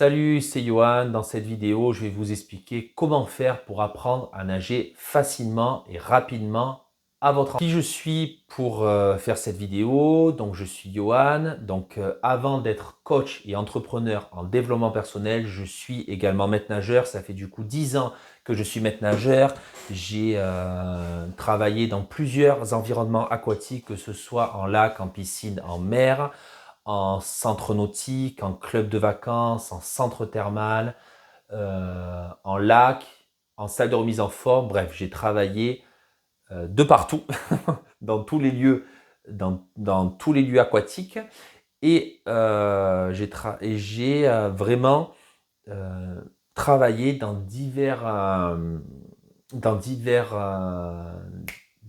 Salut, c'est Johan. Dans cette vidéo, je vais vous expliquer comment faire pour apprendre à nager facilement et rapidement à votre enfant. Qui je suis pour faire cette vidéo? Donc, je suis Johan. Donc, avant d'être coach et entrepreneur en développement personnel, je suis également maître nageur. Ça fait du coup 10 ans que je suis maître nageur. J'ai travaillé dans plusieurs environnements aquatiques, que ce soit en lac, en piscine, en mer, en centre nautique, en club de vacances, en centre thermal, en lac, en salle de remise en forme. Bref, j'ai travaillé de partout, dans tous les lieux, dans tous les lieux aquatiques. Et j'ai vraiment euh, travaillé dans divers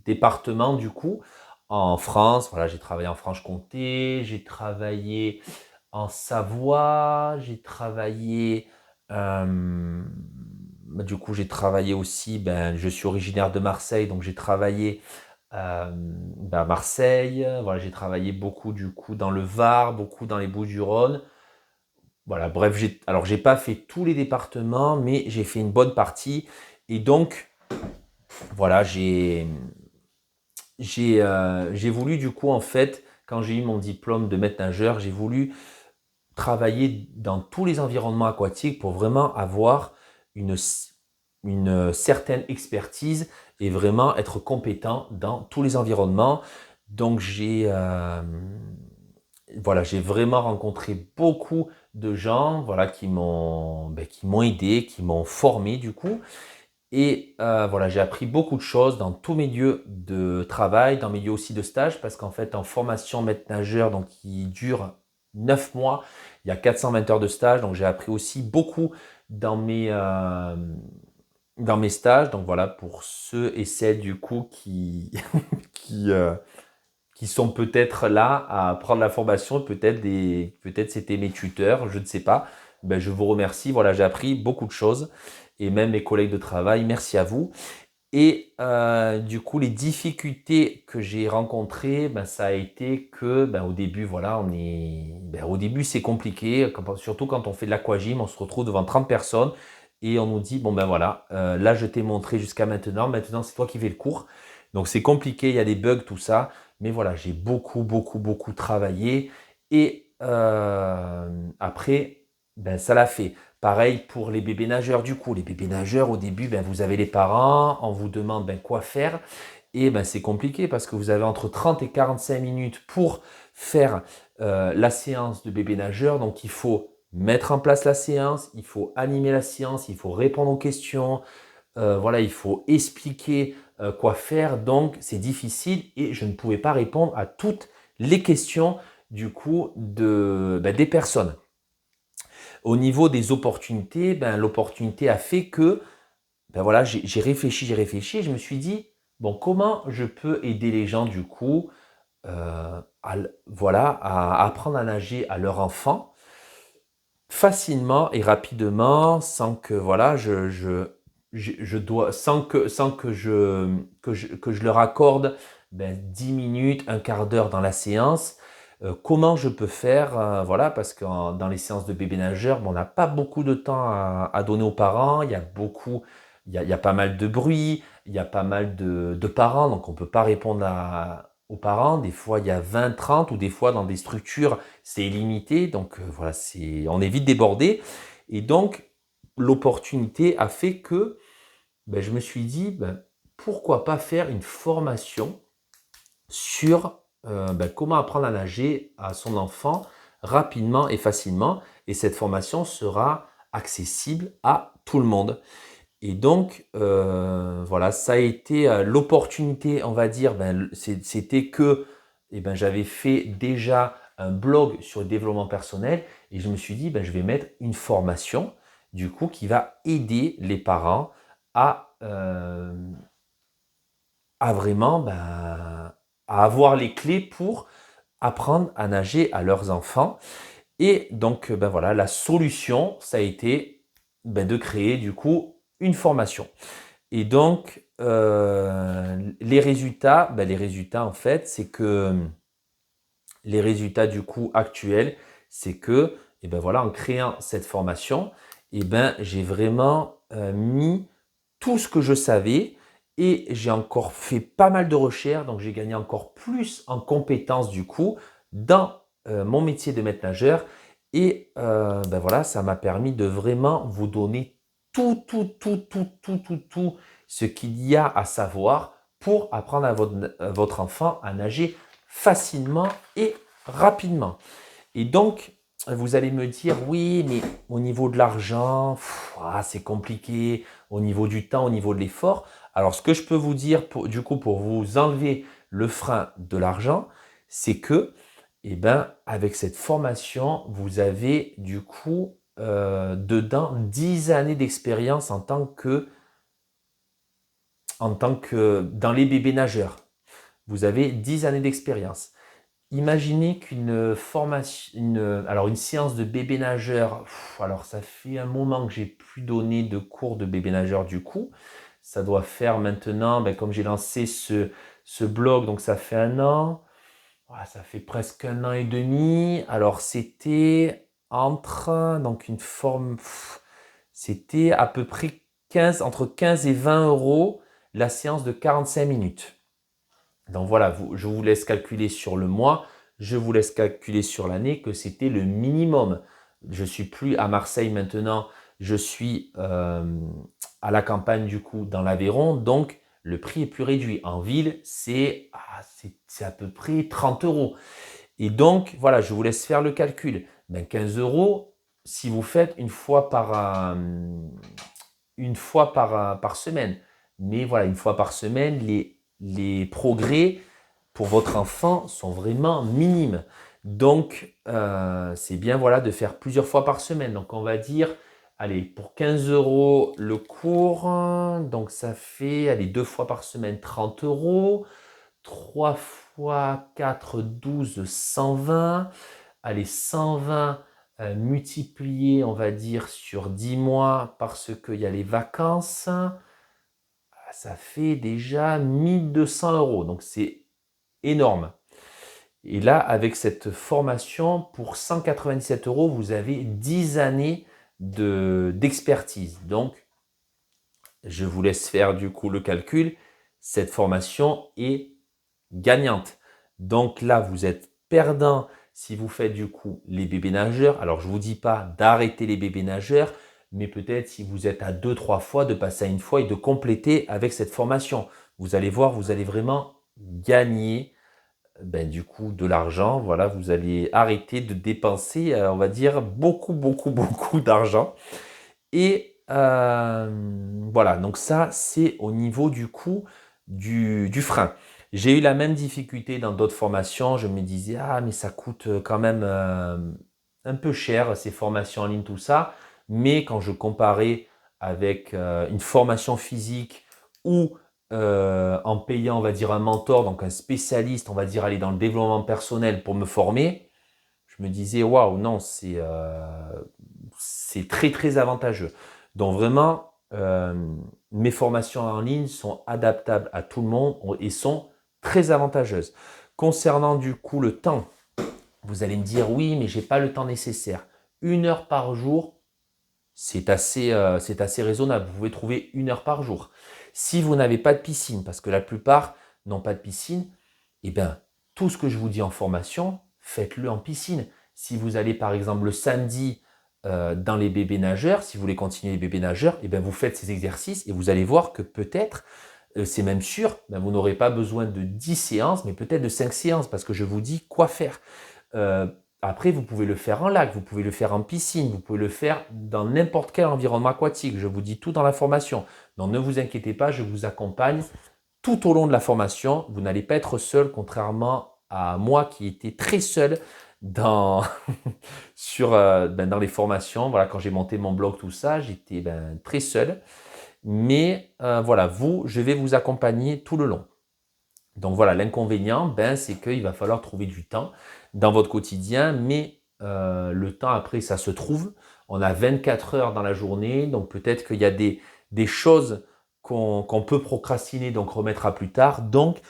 départements du coup. En France, voilà, j'ai travaillé en Franche-Comté, j'ai travaillé en Savoie, j'ai travaillé, du coup, j'ai travaillé aussi, je suis originaire de Marseille, donc j'ai travaillé à Marseille. Voilà, j'ai travaillé beaucoup du coup dans le Var, beaucoup dans les Bouches-du-Rhône. Voilà, bref, alors j'ai pas fait tous les départements, mais j'ai fait une bonne partie. Et donc, voilà, j'ai voulu du coup, en fait, quand j'ai eu mon diplôme de maître nageur, j'ai voulu travailler dans tous les environnements aquatiques pour vraiment avoir une, une certaine expertise et vraiment être compétent dans tous les environnements. Donc j'ai vraiment rencontré beaucoup de gens, voilà, qui m'ont aidé, qui m'ont formé du coup. Et voilà, j'ai appris beaucoup de choses dans tous mes lieux de travail, dans mes lieux aussi de stage, parce qu'en fait, en formation maître nageur, donc qui dure 9 mois, il y a 420 heures de stage, donc j'ai appris aussi beaucoup dans mes stages. Donc voilà, pour ceux et celles du coup qui, euh, qui sont peut-être là à prendre la formation, peut-être c'était mes tuteurs, je ne sais pas. Je vous remercie, voilà, j'ai appris beaucoup de choses et même mes collègues de travail, merci à vous. Et du coup, les difficultés que j'ai rencontrées, ça a été que au début, voilà, au début c'est compliqué, surtout quand on fait de l'aquagym, on se retrouve devant 30 personnes et on nous dit, bon ben voilà, là je t'ai montré jusqu'à maintenant c'est toi qui fais le cours. Donc c'est compliqué, il y a des bugs, tout ça. Mais voilà, j'ai beaucoup, beaucoup, beaucoup travaillé et après, ça l'a fait. Pareil pour les bébés nageurs du coup. Les bébés nageurs, au début, vous avez les parents, on vous demande quoi faire. Et c'est compliqué parce que vous avez entre 30 et 45 minutes pour faire la séance de bébé nageur. Donc il faut mettre en place la séance, il faut animer la séance, il faut répondre aux questions. Voilà, il faut expliquer quoi faire. Donc c'est difficile et je ne pouvais pas répondre à toutes les questions du coup des personnes. Au niveau des opportunités, l'opportunité a fait que voilà, j'ai réfléchi et je me suis dit, bon, comment je peux aider les gens du coup voilà, à apprendre à nager à leur enfant facilement et rapidement sans que voilà, je dois, sans que je leur accorde 10 minutes, un quart d'heure dans la séance. Comment je peux faire, voilà, parce que dans les séances de bébé nageur, on n'a pas beaucoup de temps à donner aux parents. Il y a pas mal de bruit, il y a pas mal de parents, donc on ne peut pas répondre aux parents. Des fois, il y a 20, 30, ou des fois, dans des structures, c'est illimité. Donc voilà, on est vite débordé. Et donc, l'opportunité a fait que je me suis dit, pourquoi pas faire une formation sur comment apprendre à nager à son enfant rapidement et facilement. Et cette formation sera accessible à tout le monde. Et donc, voilà, ça a été l'opportunité, on va dire, c'était que j'avais fait déjà un blog sur le développement personnel et je me suis dit, je vais mettre une formation, du coup, qui va aider les parents à, euh, à vraiment à avoir les clés pour apprendre à nager à leurs enfants. Et donc, voilà, la solution, ça a été de créer du coup une formation. Et donc, les résultats en fait, c'est que les résultats du coup actuels, c'est que et ben voilà, en créant cette formation, et ben j'ai vraiment mis tout ce que je savais et j'ai encore fait pas mal de recherches, donc j'ai gagné encore plus en compétences du coup dans mon métier de maître nageur. Et ben voilà, ça m'a permis de vraiment vous donner tout ce qu'il y a à savoir pour apprendre à votre enfant à nager facilement et rapidement. Et donc, vous allez me dire, oui, mais au niveau de l'argent, c'est compliqué, au niveau du temps, au niveau de l'effort. Alors, ce que je peux vous dire, du coup, pour vous enlever le frein de l'argent, c'est que, eh ben, avec cette formation, vous avez du coup dedans 10 années d'expérience en tant que dans les bébés nageurs. Vous avez 10 années d'expérience. Imaginez qu'une formation, une séance de bébé nageur, alors ça fait un moment que j'ai plus donné de cours de bébé nageur du coup. Ça doit faire maintenant, comme j'ai lancé ce blog, donc ça fait un an, ça fait presque un an et demi. Alors c'était donc une forme, c'était à peu près entre 15 et 20 euros la séance de 45 minutes. Donc voilà, je vous laisse calculer sur le mois, je vous laisse calculer sur l'année que c'était le minimum. Je suis plus à Marseille maintenant, je suis à la campagne du coup dans l'Aveyron, donc le prix est plus réduit. En ville, c'est à peu près 30 euros. Et donc voilà, je vous laisse faire le calcul. 15 euros, si vous faites par semaine. Mais voilà, une fois par semaine, les progrès pour votre enfant sont vraiment minimes. Donc, c'est bien voilà, de faire plusieurs fois par semaine. Donc, on va dire, allez, pour 15 euros le cours, donc ça fait, allez, 2 fois par semaine, 30 euros. 3 fois 4, 12, 120. Allez, 120 multiplié, on va dire, sur 10 mois parce qu'il y a les vacances, ça fait déjà 1200 euros. Donc, c'est énorme. Et là, avec cette formation, pour 197 euros, vous avez 10 années d'expertise. Donc, je vous laisse faire du coup le calcul. Cette formation est gagnante. Donc là, vous êtes perdant si vous faites du coup les bébés nageurs. Alors, je ne vous dis pas d'arrêter les bébés nageurs, mais peut-être si vous êtes à 2-3 fois, de passer à une fois et de compléter avec cette formation. Vous allez voir, vous allez vraiment gagner du coup de l'argent. Voilà, vous allez arrêter de dépenser, on va dire, beaucoup d'argent. Et voilà, donc ça, c'est au niveau du coût du frein. J'ai eu la même difficulté dans d'autres formations. Je me disais, ah, mais ça coûte quand même un peu cher, ces formations en ligne, tout ça. Mais quand je comparais avec une formation physique ou en payant, on va dire, un mentor, donc un spécialiste, on va dire, aller dans le développement personnel pour me former, je me disais, waouh, non, c'est très avantageux. Donc vraiment, mes formations en ligne sont adaptables à tout le monde et sont très avantageuses. Concernant du coup le temps, vous allez me dire, oui, mais j'ai pas le temps nécessaire. 1 heure par jour, c'est assez raisonnable. Vous pouvez trouver 1 heure par jour. Si vous n'avez pas de piscine, parce que la plupart n'ont pas de piscine, eh bien, tout ce que je vous dis en formation, faites-le en piscine. Si vous allez par exemple le samedi dans les bébés nageurs, si vous voulez continuer les bébés nageurs, eh bien, vous faites ces exercices et vous allez voir que peut-être, c'est même sûr, vous n'aurez pas besoin de 10 séances, mais peut-être de 5 séances, parce que je vous dis quoi faire. Après, vous pouvez le faire en lac, vous pouvez le faire en piscine, vous pouvez le faire dans n'importe quel environnement aquatique. Je vous dis tout dans la formation. Donc ne vous inquiétez pas, je vous accompagne tout au long de la formation. Vous n'allez pas être seul, contrairement à moi qui étais très seul dans, dans les formations. Voilà, quand j'ai monté mon blog, tout ça, j'étais très seul. Mais voilà, je vais vous accompagner tout le long. Donc voilà, l'inconvénient, c'est qu'il va falloir trouver du temps dans votre quotidien, mais le temps après, ça se trouve. On a 24 heures dans la journée, donc peut-être qu'il y a des choses qu'on peut procrastiner, donc remettre à plus tard. Donc,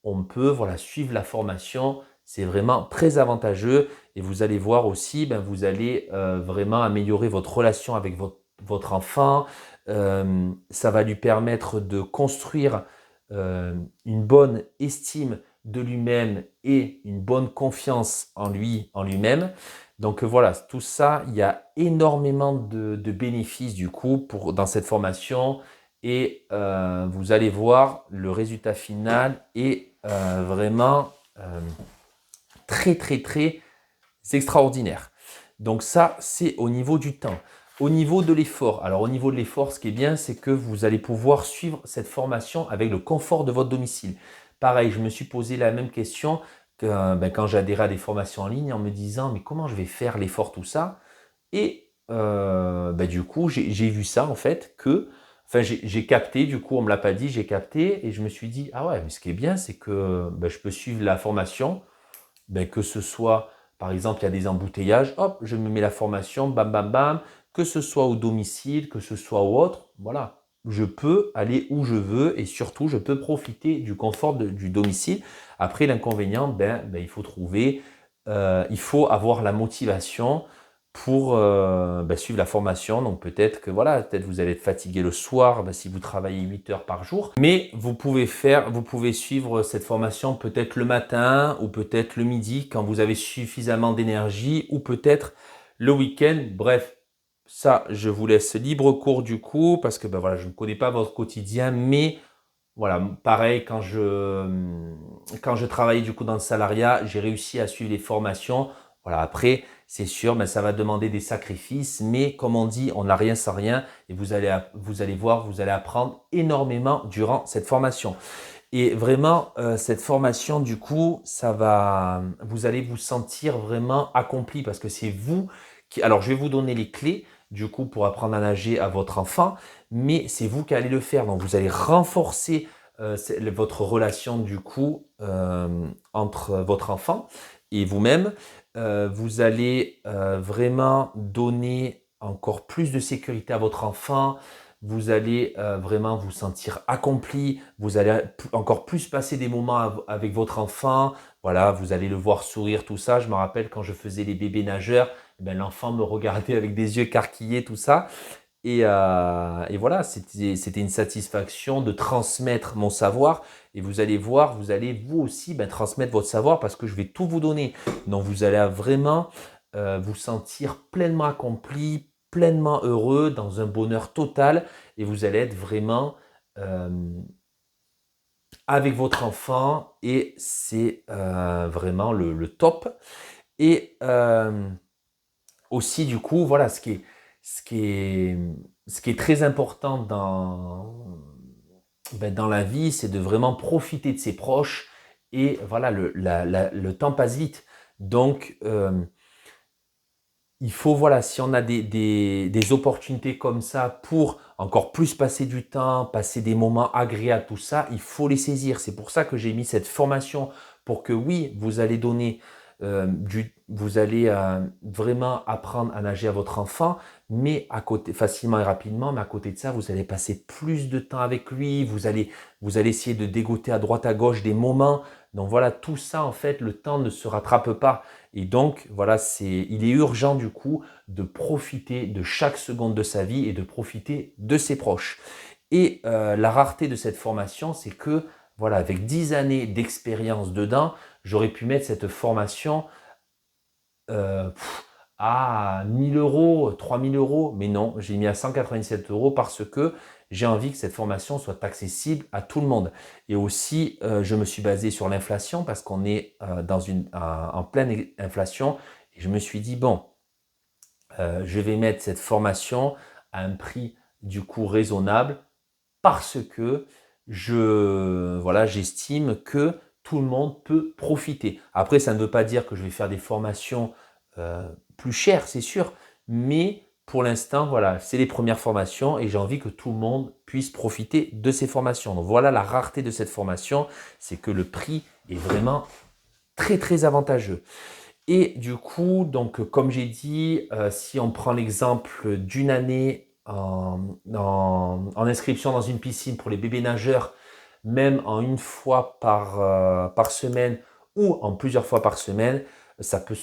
on peut suivre la formation. C'est vraiment très avantageux et vous allez voir aussi, vous allez vraiment améliorer votre relation avec votre enfant. Ça va lui permettre de construire une bonne estime de lui-même et une bonne confiance en lui-même. Donc voilà, tout ça, il y a énormément de bénéfices du coup dans cette formation et vous allez voir le résultat final est vraiment très très très extraordinaire. Donc ça, c'est au niveau du temps. Au niveau de l'effort, alors au niveau de l'effort, ce qui est bien, c'est que vous allez pouvoir suivre cette formation avec le confort de votre domicile. Pareil, je me suis posé la même question quand j'ai adhéré à des formations en ligne en me disant, mais comment je vais faire l'effort, tout ça? Et du coup, j'ai vu ça en fait j'ai capté, du coup, on ne me l'a pas dit, j'ai capté et je me suis dit, ah ouais, mais ce qui est bien, c'est que je peux suivre la formation, que ce soit, par exemple, il y a des embouteillages, hop, je me mets la formation, bam, bam, bam, que ce soit au domicile, que ce soit au autre, voilà. Je peux aller où je veux et surtout, je peux profiter du confort du domicile. Après, l'inconvénient, il faut trouver, il faut avoir la motivation pour suivre la formation. Donc peut-être que voilà, peut-être vous allez être fatigué le soir si vous travaillez 8 heures par jour. Mais vous pouvez suivre cette formation peut-être le matin ou peut-être le midi quand vous avez suffisamment d'énergie ou peut-être le week-end. Bref, ça, je vous laisse libre cours du coup parce que voilà, je ne connais pas votre quotidien, mais voilà, pareil, quand je travaillais du coup dans le salariat, j'ai réussi à suivre les formations. Voilà, après, c'est sûr, ça va demander des sacrifices, mais comme on dit, on n'a rien sans rien et vous allez voir, vous allez apprendre énormément durant cette formation. Et vraiment, cette formation, du coup, vous allez vous sentir vraiment accompli parce que c'est vous qui, alors je vais vous donner les clés, du coup, pour apprendre à nager à votre enfant, mais c'est vous qui allez le faire. Donc, vous allez renforcer votre relation, du coup, entre votre enfant et vous-même. Vous allez vraiment donner encore plus de sécurité à votre enfant. Vous allez vraiment vous sentir accompli, vous allez encore plus passer des moments avec votre enfant, voilà, vous allez le voir sourire, tout ça. Je me rappelle quand je faisais les bébés nageurs, l'enfant me regardait avec des yeux écarquillés, tout ça. Et voilà, c'était une satisfaction de transmettre mon savoir. Et vous allez voir, vous allez vous aussi transmettre votre savoir parce que je vais tout vous donner. Donc vous allez vraiment vous sentir pleinement accompli, pleinement heureux, dans un bonheur total. Et vous allez être vraiment avec votre enfant. Et c'est vraiment le top. Et aussi, du coup, voilà, ce qui est, ce qui est très important dans la vie, c'est de vraiment profiter de ses proches. Et voilà, le temps passe vite. Donc, il faut, voilà, si on a des opportunités comme ça pour encore plus passer du temps, passer des moments agréables, tout ça, il faut les saisir. C'est pour ça que j'ai mis cette formation pour que oui, vous allez donner vous allez vraiment apprendre à nager à votre enfant, mais à côté, facilement et rapidement, mais à côté de ça, vous allez passer plus de temps avec lui, vous allez essayer de dégoter à droite à gauche des moments. Donc voilà, tout ça, en fait, le temps ne se rattrape pas. Et donc, voilà, il est urgent du coup de profiter de chaque seconde de sa vie et de profiter de ses proches. Et la rareté de cette formation, c'est que, voilà, avec 10 années d'expérience dedans, j'aurais pu mettre cette formation euh, à 1000 euros, 3000 euros, mais non, j'ai mis à 197 euros parce que j'ai envie que cette formation soit accessible à tout le monde. Et aussi, je me suis basé sur l'inflation parce qu'on est en pleine inflation. Et je me suis dit, bon, je vais mettre cette formation à un prix du coup raisonnable parce que voilà, j'estime que tout le monde peut profiter. Après, ça ne veut pas dire que je vais faire des formations plus chères, c'est sûr, mais pour l'instant, voilà, c'est les premières formations et j'ai envie que tout le monde puisse profiter de ces formations. Donc voilà, la rareté de cette formation, c'est que le prix est vraiment très très avantageux. Et du coup, donc comme j'ai dit, si on prend l'exemple d'une année en inscription dans une piscine pour les bébés nageurs, même en une fois par semaine ou en plusieurs fois par semaine, ça peut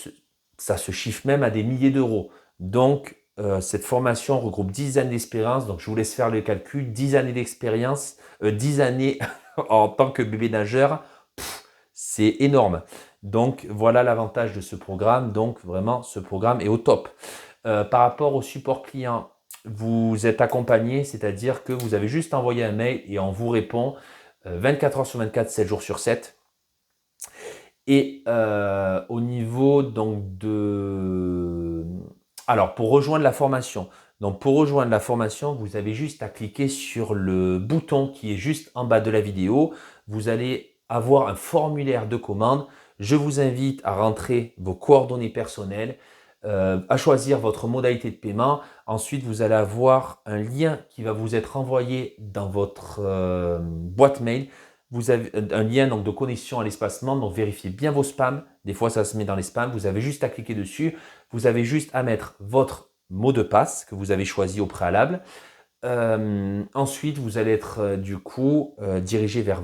ça se chiffre même à des milliers d'euros. Donc, cette formation regroupe 10 années d'expérience. Donc, je vous laisse faire le calcul. 10 années d'expérience, 10 années en tant que bébé nageur, c'est énorme. Donc, voilà l'avantage de ce programme. Donc, vraiment, ce programme est au top. Par rapport au support client, vous êtes accompagné, c'est-à-dire que vous avez juste envoyé un mail et on vous répond 24 heures sur 24, 7 jours sur 7. Et au niveau donc de… Alors, pour rejoindre la formation, vous avez juste à cliquer sur le bouton qui est juste en bas de la vidéo. Vous allez avoir un formulaire de commande. Je vous invite à rentrer vos coordonnées personnelles, à choisir votre modalité de paiement. Ensuite, vous allez avoir un lien qui va vous être envoyé dans votre boîte mail. Vous avez un lien donc, de connexion à l'espace membre, donc vérifiez bien vos spams. Des fois, ça se met dans les spams. Vous avez juste à cliquer dessus. Vous avez juste à mettre votre mot de passe que vous avez choisi au préalable. Ensuite, vous allez être du coup dirigé vers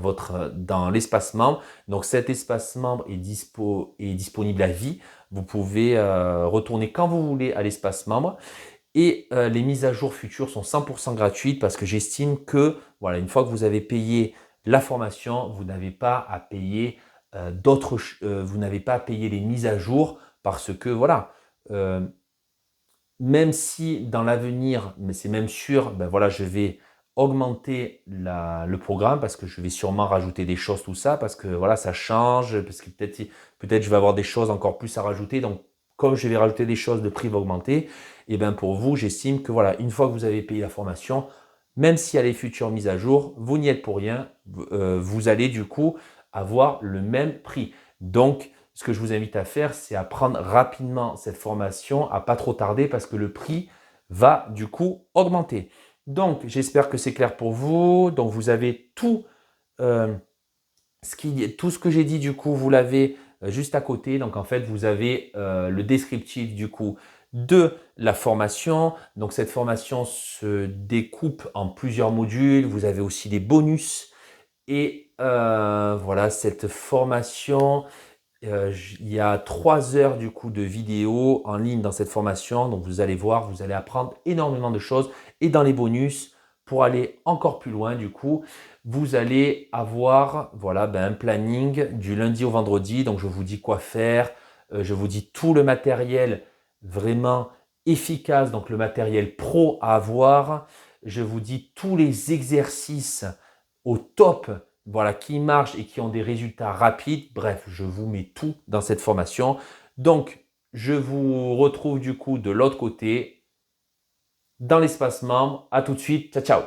dans l'espace membre. Donc, cet espace membre est disponible à vie. Vous pouvez retourner quand vous voulez à l'espace membre. Et les mises à jour futures sont 100% gratuites parce que j'estime que voilà, une fois que vous avez payé la formation, vous n'avez pas à payer vous n'avez pas à payer les mises à jour parce que voilà, même si dans l'avenir, mais c'est même sûr, ben voilà, je vais augmenter le programme parce que je vais sûrement rajouter des choses, tout ça, parce que voilà, ça change, parce que peut-être je vais avoir des choses encore plus à rajouter. Donc, comme je vais rajouter des choses, le prix va augmenter. Et bien pour vous, j'estime que voilà, une fois que vous avez payé la formation, même s'il y a les futures mises à jour, vous n'y êtes pour rien. Vous allez du coup avoir le même prix. Donc, ce que je vous invite à faire, c'est à prendre rapidement cette formation, à pas trop tarder parce que le prix va du coup augmenter. Donc, j'espère que c'est clair pour vous. Donc, vous avez tout ce que j'ai dit du coup, vous l'avez juste à côté. Donc, en fait, vous avez le descriptif du coup de la formation. Donc, cette formation se découpe en plusieurs modules. Vous avez aussi des bonus. Et voilà, cette formation, il y a 3 heures du coup de vidéo en ligne dans cette formation. Donc, vous allez voir, vous allez apprendre énormément de choses. Et dans les bonus, pour aller encore plus loin, du coup, vous allez avoir voilà, un planning du lundi au vendredi. Donc, je vous dis quoi faire. Je vous dis tout le matériel vraiment efficace, donc le matériel pro à avoir. Je vous dis tous les exercices au top, voilà, qui marchent et qui ont des résultats rapides. Bref, je vous mets tout dans cette formation. Donc, je vous retrouve du coup de l'autre côté, dans l'espace membre. À tout de suite. Ciao, ciao.